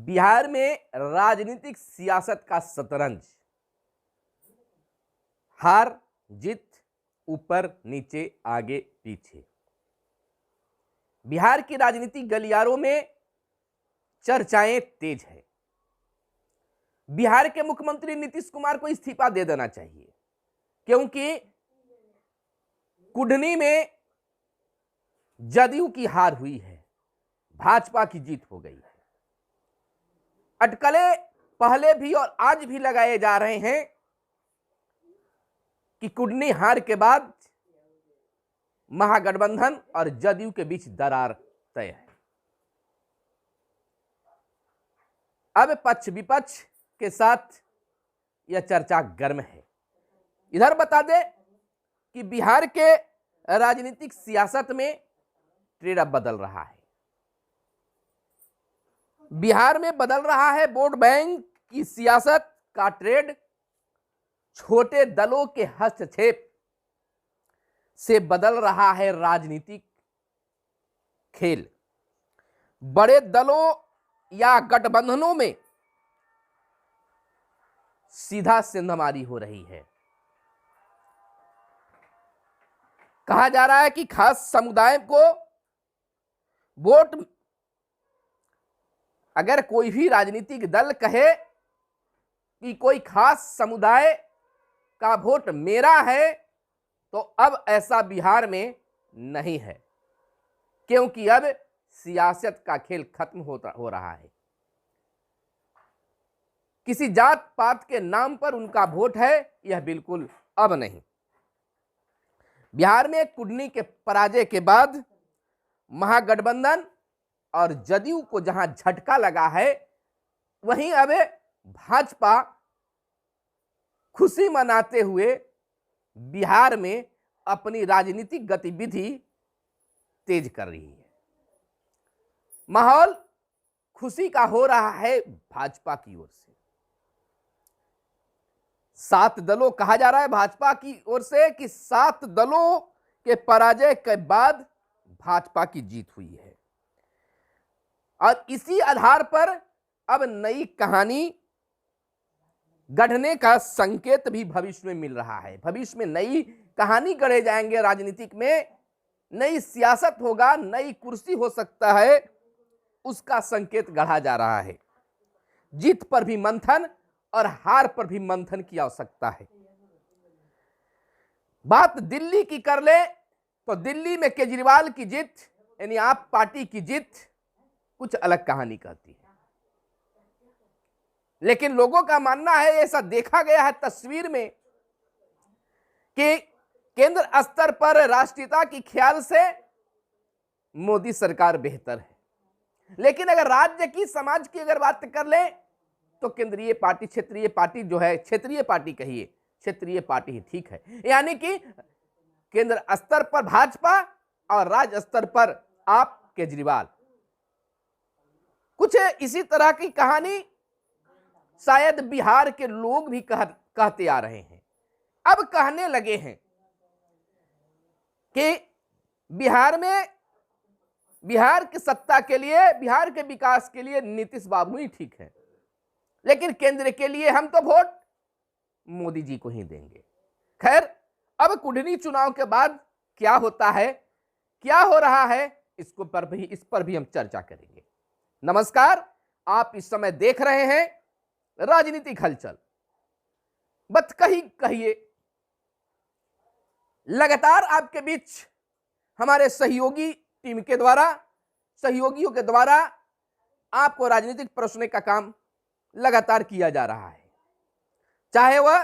बिहार में राजनीतिक सियासत का शतरंज, हार जीत, ऊपर नीचे आगे पीछे। बिहार की राजनीतिक गलियारों में चर्चाएं तेज है। बिहार के मुख्यमंत्री नीतीश कुमार को इस्तीफा दे देना चाहिए, क्योंकि कुढ़नी में जदयू की हार हुई है, भाजपा की जीत हो गई है। अटकलें पहले भी और आज भी लगाए जा रहे हैं कि कुढ़नी हार के बाद महागठबंधन और जदयू के बीच दरार तय है। अब पक्ष विपक्ष के साथ यह चर्चा गर्म है। इधर बता दें कि बिहार के राजनीतिक सियासत में ट्रेड अब बदल रहा है। बिहार में बदल रहा है वोट बैंक की सियासत का ट्रेड। छोटे दलों के हस्तक्षेप से बदल रहा है राजनीतिक खेल। बड़े दलों या गठबंधनों में सीधा सेंधमारी हो रही है। कहा जा रहा है कि खास समुदाय को वोट, अगर कोई भी राजनीतिक दल कहे कि कोई खास समुदाय का वोट मेरा है, तो अब ऐसा बिहार में नहीं है, क्योंकि अब सियासत का खेल खत्म हो रहा है। किसी जात पात के नाम पर उनका वोट है, यह बिल्कुल अब नहीं। बिहार में कुढ़नी के पराजय के बाद महागठबंधन और जदयू को जहां झटका लगा है, वहीं अब भाजपा खुशी मनाते हुए बिहार में अपनी राजनीतिक गतिविधि तेज कर रही है। माहौल खुशी का हो रहा है भाजपा की ओर से। 7 दलों, कहा जा रहा है भाजपा की ओर से कि 7 दलों के पराजय के बाद भाजपा की जीत हुई है, और इसी आधार पर अब नई कहानी गढ़ने का संकेत भी भविष्य में मिल रहा है। भविष्य में नई कहानी गढ़े जाएंगे, राजनीतिक में नई सियासत होगा, नई कुर्सी हो सकता है, उसका संकेत गढ़ा जा रहा है। जीत पर भी मंथन और हार पर भी मंथन की आवश्यकता है। बात दिल्ली की कर ले तो दिल्ली में केजरीवाल की जीत, यानी आप पार्टी की जीत, कुछ अलग कहानी कहती है। लेकिन लोगों का मानना है, ऐसा देखा गया है तस्वीर में, कि केंद्र स्तर पर राष्ट्रीयता की ख्याल से मोदी सरकार बेहतर है। लेकिन अगर राज्य की, समाज की अगर बात कर ले तो केंद्रीय पार्टी, क्षेत्रीय पार्टी जो है, क्षेत्रीय पार्टी कहिए, क्षेत्रीय पार्टी ही ठीक है। यानी कि केंद्र स्तर पर भाजपा और राज्य स्तर पर आप केजरीवाल। कुछ इसी तरह की कहानी शायद बिहार के लोग भी कहते आ रहे हैं। अब कहने लगे हैं कि बिहार में, बिहार की सत्ता के लिए, बिहार के विकास के लिए नीतीश बाबू ही ठीक है, लेकिन केंद्र के लिए हम तो वोट मोदी जी को ही देंगे। खैर, अब कुढ़नी चुनाव के बाद क्या होता है, क्या हो रहा है, इस पर भी हम चर्चा करेंगे। नमस्कार, आप इस समय देख रहे हैं राजनीतिक हलचल। बत कहिए, लगातार आपके बीच हमारे सहयोगी टीम के द्वारा, सहयोगियों के द्वारा आपको राजनीतिक परोसने का काम लगातार किया जा रहा है। चाहे वह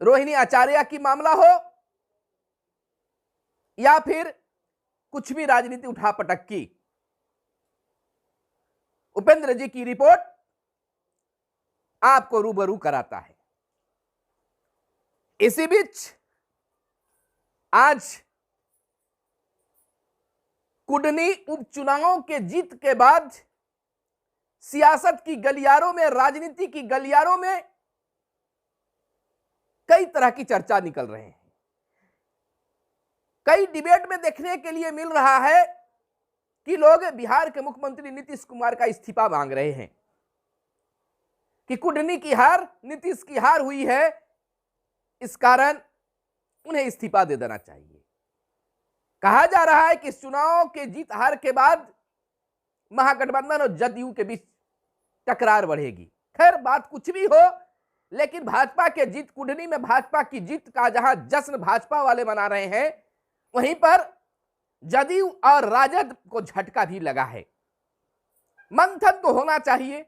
रोहिणी आचार्य की मामला हो या फिर कुछ भी राजनीति उठापटक की, उपेंद्र जी की रिपोर्ट आपको रूबरू कराता है। इसी बीच आज कुढ़नी उपचुनावों के जीत के बाद सियासत की गलियारों में, राजनीति की गलियारों में कई तरह की चर्चा निकल रहे हैं। कई डिबेट में देखने के लिए मिल रहा है कि लोग बिहार के मुख्यमंत्री नीतीश कुमार का इस्तीफा मांग रहे हैं कि कुंडनी की हार नीतीश की हार हुई है, इस कारण उन्हें इस्तीफा दे देना चाहिए। कहा जा रहा है कि इस चुनाव के जीत हार के बाद महागठबंधन और जदयू के बीच टकरार बढ़ेगी। खैर बात कुछ भी हो, लेकिन भाजपा के जीत, कुंडनी में भाजपा की जीत का जहां जश्न भाजपा वाले मना रहे हैं, वहीं पर जदयू और राजद को झटका भी लगा है। मंथन तो होना चाहिए,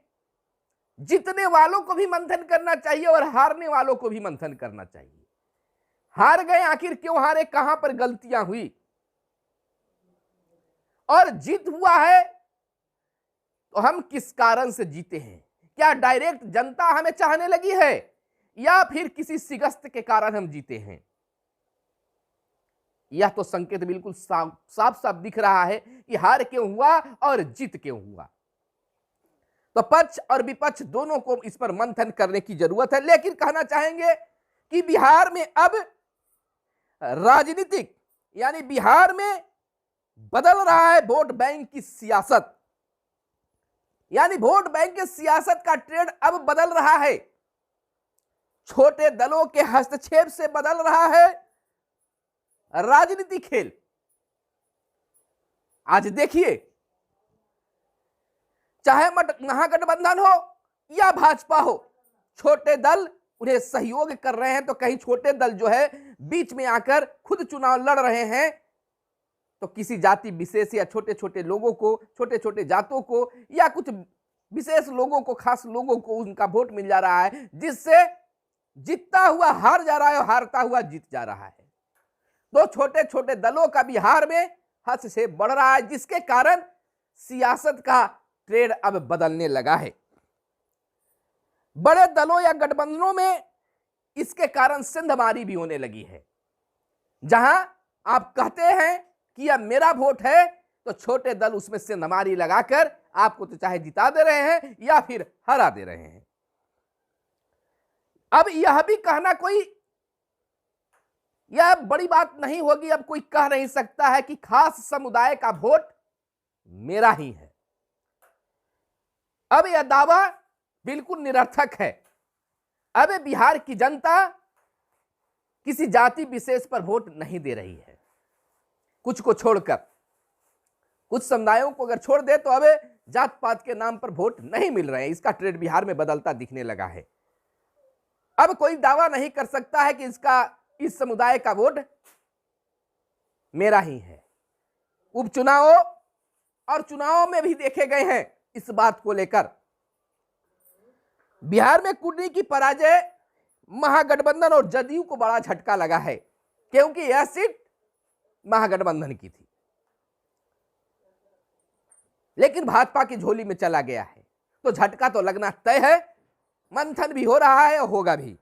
जीतने वालों को भी मंथन करना चाहिए और हारने वालों को भी मंथन करना चाहिए। हार गए, आखिर क्यों हारे, कहां पर गलतियां हुई, और जीत हुआ है तो हम किस कारण से जीते हैं। क्या डायरेक्ट जनता हमें चाहने लगी है या फिर किसी शिकस्त के कारण हम जीते हैं। यह तो संकेत बिल्कुल साफ साफ दिख रहा है कि हार क्यों हुआ और जीत क्यों हुआ। तो पक्ष और विपक्ष दोनों को इस पर मंथन करने की जरूरत है। लेकिन कहना चाहेंगे कि बिहार में अब राजनीतिक, यानी बिहार में बदल रहा है वोट बैंक की सियासत, यानी वोट बैंक की सियासत का ट्रेंड अब बदल रहा है। छोटे दलों के हस्तक्षेप से बदल रहा है राजनीतिक खेल। आज देखिए, चाहे महागठबंधन हो या भाजपा हो, छोटे दल उन्हें सहयोग कर रहे हैं। तो कहीं छोटे दल जो है बीच में आकर खुद चुनाव लड़ रहे हैं, तो किसी जाति विशेष या छोटे छोटे लोगों को, छोटे छोटे जातों को या कुछ विशेष लोगों को, खास लोगों को उनका वोट मिल जा रहा है, जिससे जीतता हुआ हार जा रहा है और हारता हुआ जीत जा रहा है। तो छोटे छोटे दलों का बिहार में हस्तक्षेप बढ़ रहा है, जिसके कारण सियासत का ट्रेंड अब बदलने लगा है। बड़े दलों या गठबंधनों में इसके कारण सिंधमारी भी होने लगी है। जहां आप कहते हैं कि यह मेरा वोट है, तो छोटे दल उसमें सिंधमारी लगाकर आपको तो चाहे जिता दे रहे हैं या फिर हरा दे रहे हैं। अब यह भी कहना कोई, यह बड़ी बात नहीं होगी। अब कोई कह नहीं सकता है कि खास समुदाय का वोट मेरा ही है। अब यह दावा बिल्कुल निरर्थक है। अब बिहार की जनता किसी जाति विशेष पर वोट नहीं दे रही है, कुछ को छोड़कर। कुछ समुदायों को अगर छोड़ दे तो अब जात पात के नाम पर वोट नहीं मिल रहे हैं। इसका ट्रेंड बिहार में बदलता दिखने लगा है। अब कोई दावा नहीं कर सकता है कि इस समुदाय का वोट मेरा ही है। उपचुनावों और चुनावों में भी देखे गए हैं इस बात को लेकर। बिहार में कुंडनी की पराजय महागठबंधन और जदयू को बड़ा झटका लगा है, क्योंकि यह सीट महागठबंधन की थी, लेकिन भाजपा की झोली में चला गया है। तो झटका तो लगना तय है। मंथन भी हो रहा है और होगा भी।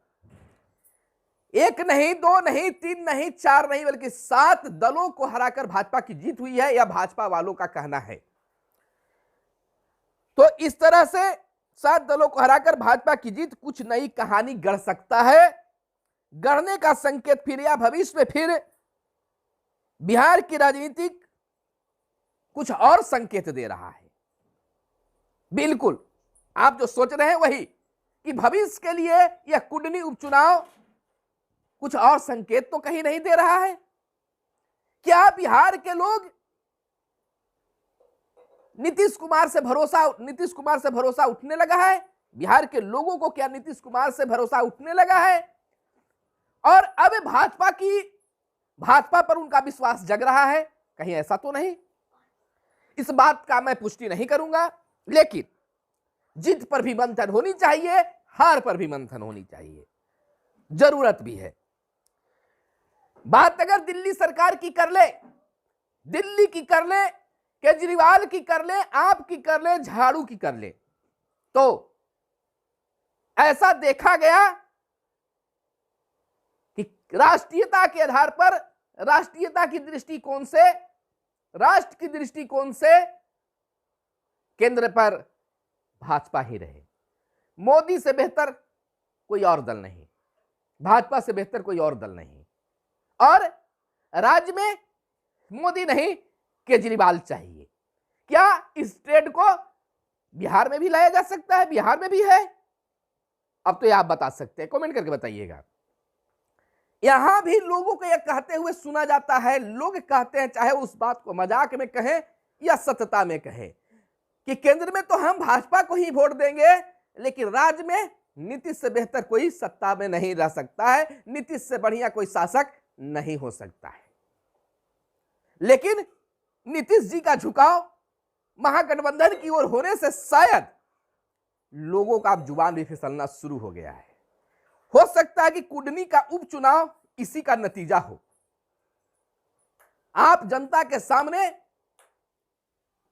एक नहीं, दो नहीं, तीन नहीं, चार नहीं, बल्कि 7 दलों को हराकर भाजपा की जीत हुई है, यह भाजपा वालों का कहना है। तो इस तरह से 7 दलों को हराकर भाजपा की जीत कुछ नई कहानी गढ़ सकता है। गढ़ने का संकेत फिर या भविष्य में फिर बिहार की राजनीतिक कुछ और संकेत दे रहा है। बिल्कुल आप जो सोच रहे हैं वही, कि भविष्य के लिए यह कुंडनी उपचुनाव कुछ और संकेत तो कहीं नहीं दे रहा है। क्या बिहार के लोग नीतीश कुमार से भरोसा उठने लगा है? बिहार के लोगों को क्या नीतीश कुमार से भरोसा उठने लगा है? और अब भाजपा पर उनका विश्वास जग रहा है? कहीं ऐसा तो नहीं। इस बात का मैं पुष्टि नहीं करूंगा, लेकिन जीत पर भी मंथन होनी चाहिए, हार पर भी मंथन होनी चाहिए, जरूरत भी है। बात अगर दिल्ली सरकार की कर ले, दिल्ली की कर ले, केजरीवाल की कर ले, आप की कर ले, झाड़ू की कर ले, तो ऐसा देखा गया कि राष्ट्रीयता के आधार पर, राष्ट्रीयता की दृष्टिकोण से, राष्ट्र की दृष्टिकोण से केंद्र पर भाजपा ही रहे। मोदी से बेहतर कोई और दल नहीं, भाजपा से बेहतर कोई और दल नहीं, और राज्य में मोदी नहीं केजरीवाल चाहिए। क्या इस ट्रेड को बिहार में भी लाया जा सकता है? बिहार में भी है? अब तो ये आप बता सकते हैं, कमेंट करके बताइएगा। यहां भी लोगों को यह कहते हुए सुना जाता है, लोग कहते हैं, चाहे उस बात को मजाक में कहें या सत्यता में कहें, कि केंद्र में तो हम भाजपा को ही वोट देंगे, लेकिन राज्य में नीतीश से बेहतर कोई सत्ता में नहीं रह सकता है, नीतीश से बढ़िया कोई शासक नहीं हो सकता है। लेकिन नीतीश जी का झुकाव महागठबंधन की ओर होने से शायद लोगों का अब जुबान भी फिसलना शुरू हो गया है। हो सकता है कि कुडनी का उपचुनाव इसी का नतीजा हो। आप जनता के सामने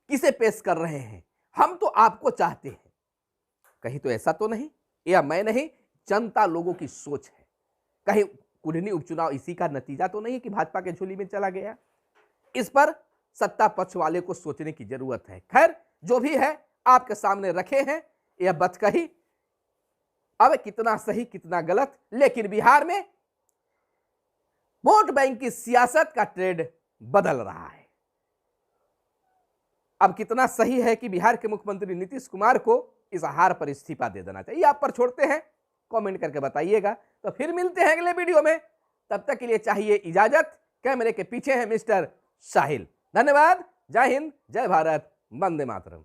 किसे पेश कर रहे हैं? हम तो आपको चाहते हैं, कहीं तो ऐसा तो नहीं, या मैं नहीं, जनता लोगों की सोच है। कहीं कुडनी उपचुनाव इसी का नतीजा तो नहीं कि भाजपा के झोली में चला गया? इस पर सत्ता पक्ष वाले को सोचने की जरूरत है। खैर, जो भी है आपके सामने रखे हैं, यह बात कही। अब कितना सही कितना गलत, लेकिन बिहार में वोट बैंक की सियासत का ट्रेंड बदल रहा है। अब कितना सही है कि बिहार के मुख्यमंत्री नीतीश कुमार को इस हार पर इस्तीफा दे देना चाहिए, आप पर छोड़ते हैं, कमेंट करके बताइएगा। तो फिर मिलते हैं अगले वीडियो में, तब तक के लिए चाहिए इजाजत। कैमरे के पीछे है मिस्टर साहिल। धन्यवाद। जय हिंद, जय भारत, वंदे मातरम।